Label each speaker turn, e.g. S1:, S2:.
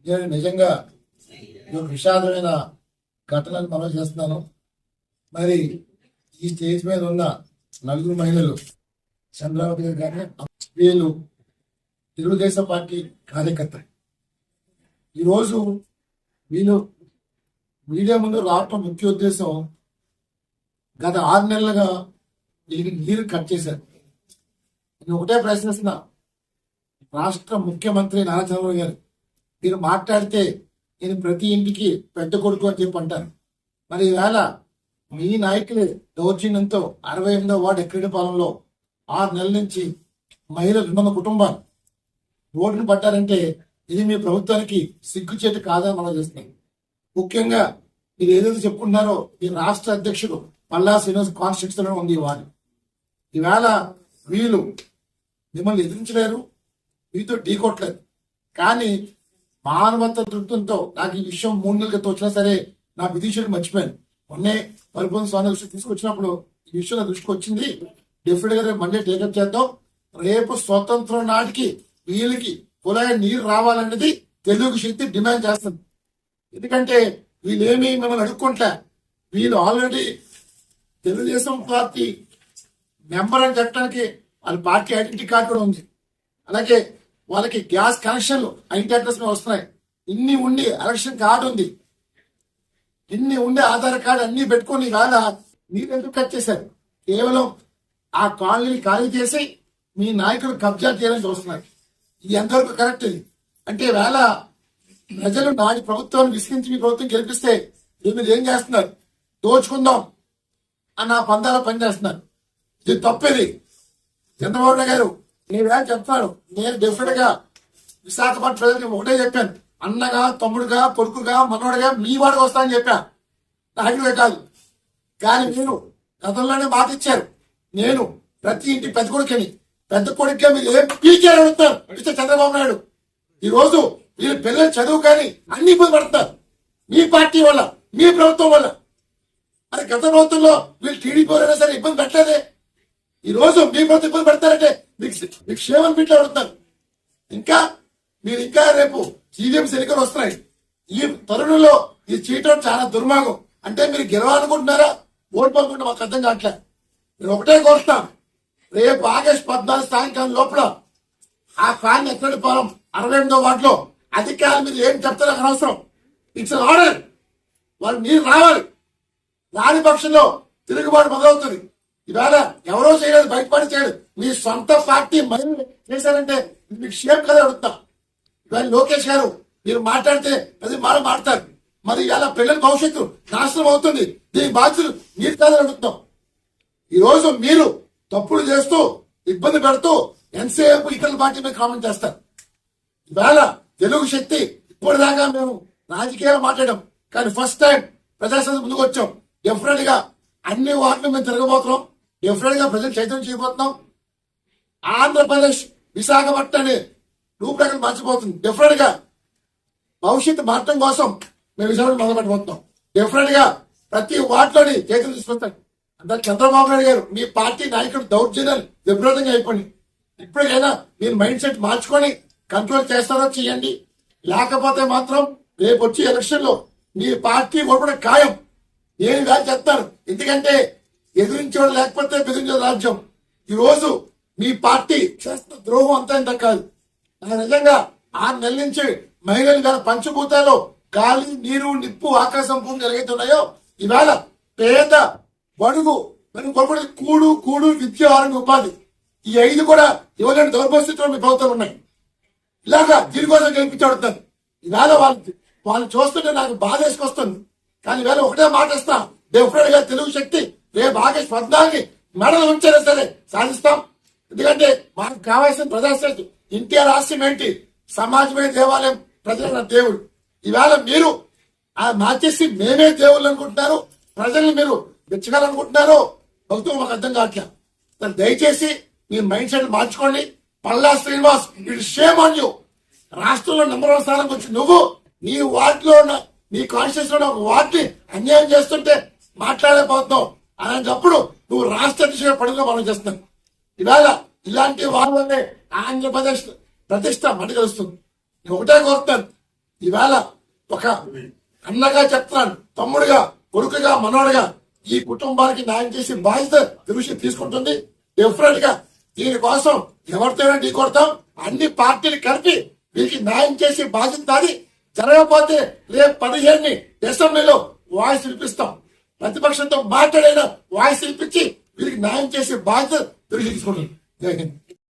S1: నేను నిజంగా ఒక విషాదమైన ఘటనను మనం చేస్తున్నాను. మరి ఈ స్టేజ్ మీద ఉన్న నలుగురు మహిళలు చంద్రావతి గారు కానీ వీళ్ళు తెలుగుదేశం పార్టీ కార్యకర్త. ఈరోజు వీళ్ళు మీడియా ముందు రావటం ముఖ్య ఉద్దేశం, గత 6 నెలలుగా వీళ్ళకి నీరు కట్ చేశారు. నేను ఒకటే ప్రశ్నిస్తున్నా, రాష్ట్ర ముఖ్యమంత్రి నారా చంద్రబాబు గారు, మీరు మాట్లాడితే నేను ప్రతి ఇంటికి పెద్ద కొడుకు అని చెప్పి అంటారు. మరి ఈవేళ మీ నాయకులు దౌర్జన్యంతో 68వ వార్డు ఎక్కడిపాలెంలో 6 నెలల నుంచి మహిళలు 200 కుటుంబాలు రోడ్డును పట్టారంటే ఇది మీ ప్రభుత్వానికి సిగ్గుచేటు కాదని మనం చేస్తున్నాం. ముఖ్యంగా మీరు ఏదైతే చెప్పుకుంటున్నారో ఈ రాష్ట్ర అధ్యక్షుడు పల్లా శ్రీనివాస్ కాన్స్టిట్యూన్సీలో ఉంది ఈ వార్డు. ఈవేళ వీళ్ళు మిమ్మల్ని ఎదిరించలేరు, మీతో ఢీకొట్టలేదు. కానీ మానవత దృక్పథంతో నాకు ఈ విషయం 3 నెలల క్రితం వచ్చినా సరే నా విధిషుడు మర్చిపోయాను. మొన్నే పరిపూర్ణ స్వామి దృష్టి తీసుకొచ్చినప్పుడు ఈ విషయం నా దృష్టికి వచ్చింది. డెఫినెట్ గా రేపు మండే టేకప్ చేద్దాం. రేపు స్వతంత్రం నాటికి వీళ్ళకి కులాయి నీరు రావాలనేది తెలుగు శక్తి డిమాండ్ చేస్తుంది. ఎందుకంటే వీళ్ళేమీ మిమ్మల్ని అడుక్కుంటా, వీళ్ళు ఆల్రెడీ తెలుగుదేశం పార్టీ మెంబర్ అని చెప్పడానికి వాళ్ళ పార్టీ ఐడెంటిటీ కార్డు కూడా ఉంది. అలాగే వాళ్ళకి గ్యాస్ కనెక్షన్లు ఐడెంటిటీ అడ్రస్ మీద వస్తున్నాయి. ఇన్ని ఉండి ఎలక్షన్ కార్డు ఉంది, ఇన్ని ఉండే ఆధార్ కార్డు అన్ని పెట్టుకుని వేళ మీరు ఎందుకు కట్ చేశారు? కేవలం ఆ కాలనీని ఖాళీ చేసి మీ నాయకులు కబ్జా చేయాలని చూస్తున్నారు. ఇది ఎంతవరకు కరెక్ట్? ఇది అంటే వేళ ప్రజలు నాటి ప్రభుత్వాన్ని విసిగించి మీ ప్రభుత్వం గెలిపిస్తే మీరు ఏం చేస్తున్నారు? దోచుకుందాం అన్న పందాల పనిచేస్తున్నారు. ఇది తప్పేది. చంద్రబాబు నాయుడు గారు నేను వేళ చెప్తున్నాను, నేను డెఫినెట్ గా విశాఖపట్నం ప్రజలకు ఒకటే చెప్పాను, అన్నగా తమ్ముడుగా కొడుకుగా మనోడుగా మీ వాడికి వస్తానని చెప్పా, నాయకుడే కాదు. కానీ మీరు గతంలోనే మాట ఇచ్చారు, నేను ప్రతి ఇంటి పెద్ద కొడుకుని, పెద్ద కొడుకుగా మీరు ఏం పీకేరు అడుగుతారు ఇస్తే చంద్రబాబు నాయుడు. ఈ రోజు వీళ్ళు పిల్లలు చదువు కానీ అన్ని ఇబ్బంది పడతారు మీ పార్టీ వల్ల, మీ ప్రభుత్వం వల్ల. అది గత ప్రభుత్వంలో వీళ్ళు టీడీపీ అయినా సరే ఇబ్బంది పెట్టలేదే. ఈ రోజు మీ ప్రభుత్వం ఇబ్బంది పెడతారంటే మీకు క్షేమం బిడ్డలు అడుగుతారు. ఇంకా మీరు ఇంకా రేపు జీవీఎంసీ ఎన్నికలు వస్తున్నాయి. ఈ తరుణంలో ఇది చేయటం చాలా దుర్మార్గం. అంటే మీరు గెలవాలనుకుంటున్నారా, ఓడిపోనుకుంటే మాకు అర్థం కావట్లే. నేను ఒకటే కోరుతున్నాను, రేపు ఆగస్టు 14 సాయంకాలం లోపల ఆ ఫ్యాన్ ఎక్కడిపాలెం 68వ వార్డులో అధికారులు మీరు ఏం చెప్తారో అనవసరం. It's order. వాళ్ళు నీరు రావాలి. రాని పక్షంలో తిరుగుబాటు మొదలవుతుంది. ఇవాళ ఎవరో చేయలేదు, బయటపడి చేయలేదు, మీ సొంత పార్టీ మహిళలు చేశారంటే మీకు షేమ్ కదా అడుగుతాం. ఇవాళ లోకేష్ గారు మీరు మాట్లాడితే అది మాట్లాడతారు. మరి ఇవాళ పిల్లల భవిష్యత్తు నాశనం అవుతుంది. దీని బాధ్యతలు మీరు కాదని అడుగుతాం. ఈ రోజు మీరు తప్పులు చేస్తూ ఇబ్బంది పెడుతూ ఎంతసేపు ఇతరుల పార్టీ మీద కామెంట్ చేస్తారు. ఇవాళ తెలుగు శక్తి ఇప్పటిదాకా మేము రాజకీయాలు మాట్లాడాం, కానీ ఫస్ట్ టైం ప్రజాస్వామ్యం ముందుకు వచ్చాం. డెఫినెట్ గా అన్ని వార్డులు మేము తిరగబోతున్నాం. డెఫినెట్ గా ప్రజలు చైతన్యం చేయబోతున్నాం. ఆంధ్రప్రదేశ్ విశాఖపట్నాన్ని రూపురేఖలు మార్చిపోతుంది. డెఫినెట్ గా భవిష్యత్తు మార్చడం కోసం మేము విశాఖపట్నం మొదలు పెట్టబోతున్నాం. డెఫినెట్ గా ప్రతి వార్డులోని చైతన్యం తీసుకొస్తాం. అంటే చంద్రబాబు నాయుడు గారు మీ పార్టీ నాయకుడు దౌర్జన్యాలు విపరీతంగా అయిపోయింది. ఇప్పటికైనా మీరు మైండ్ సెట్ మార్చుకొని కంట్రోల్ చేస్తారో చేయండి. లేకపోతే మాత్రం రేపు వచ్చే ఎలక్షన్ లో మీ పార్టీ ఓడిపోవడం ఖాయం. నేను కాదు చెప్తాను. ఎందుకంటే ఎదిరించేవాడు లేకపోతే బెదిరించే రాజ్యం. ఈ రోజు మీ పార్టీ చేస్తున్న ద్రోహం అంతా ఇంత కాదు. నిజంగా 6 నెలల నుంచి మహిళలు గల పంచభూతాలు గాలి, నీరు, నిప్పు, ఆకాశం, భూమి ఎలాగైతే ఉన్నాయో ఈవేళ పేద, బడుగు, మరి కూడు కూడు విద్య, ఆరోగ్య, ఉపాధి ఈ 5 కూడా ఇవ్వలేని దౌర్భస్థితిలో మీ ప్రభుత్వాలు ఉన్నాయి. ఇలాగా దీనికోసం గెలిపించాడుతాను. ఈవేళ వాళ్ళు చూస్తుంటే నాకు బాధ వేసుకొస్తుంది. కానీ వేళ ఒకటే మాట ఇస్తా, డెఫినెట్ గా తెలుగు శక్తి రేపు ఆగస్టు 14 మెడలు ఉంచారా సరే సాధిస్తాం. ఎందుకంటే మనకు కావాల్సిన ప్రజాస్వామ్యం, ఎన్టీఆర్ ఆశయం ఏంటి? సమాజమే దేవాలయం, ప్రజల దేవుడు. ఈవేళ మీరు మార్చేసి మేమే దేవుళ్ళు అనుకుంటున్నారు, ప్రజల్ని మీరు మెచ్చగాలనుకుంటున్నారు. భక్తులు మాకు అర్థం కావట్లేదు. దయచేసి మీరు మైండ్ సెట్ మార్చుకోండి. Palla Srinivas, it shame on you. రాష్ట్రంలో నెంబర్ 1 స్థానానికి వచ్చి నువ్వు నీ వార్డులో ఉన్న నీ కాన్స్టిట్యూషన్ లో ఒక వార్డుని అన్యాయం చేస్తుంటే మాట్లాడలేకపోతున్నావు. అలాంటప్పుడు నువ్వు రాష్ట్ర అధ్యక్షుడిగా పనులు మనం చేస్తున్నావు. ఇవాళ ఇలాంటి వారి వల్లే ఆంధ్రప్రదేశ్ ప్రతిష్ట మటకలుస్తుంది. నేను ఒకటే కోరుతాను, ఈవేళ ఒక అన్నగా చెప్తున్నాను, తమ్ముడుగా, కొడుకుగా, మనోడుగా ఈ కుటుంబానికి న్యాయం చేసి బాధ్యత తెలుగు తీసుకుంటుంది. డిఫరెంట్ గా దీనికోసం ఎవరితోనైనా ఢీ కొడతాం, అన్ని పార్టీలు కలిపి వీరికి న్యాయం చేసి బాధ్యత నాది. జరగకపోతే రేపు 15 అసెంబ్లీలో వాయిస్ వినిపిస్తాం. ప్రతిపక్షంతో మాట్లాడైనా వాయిస్ వినిపించి వీరికి న్యాయం చేసే బాధ్యత తెలుగు తీసుకుంటుంది. జై హింద్.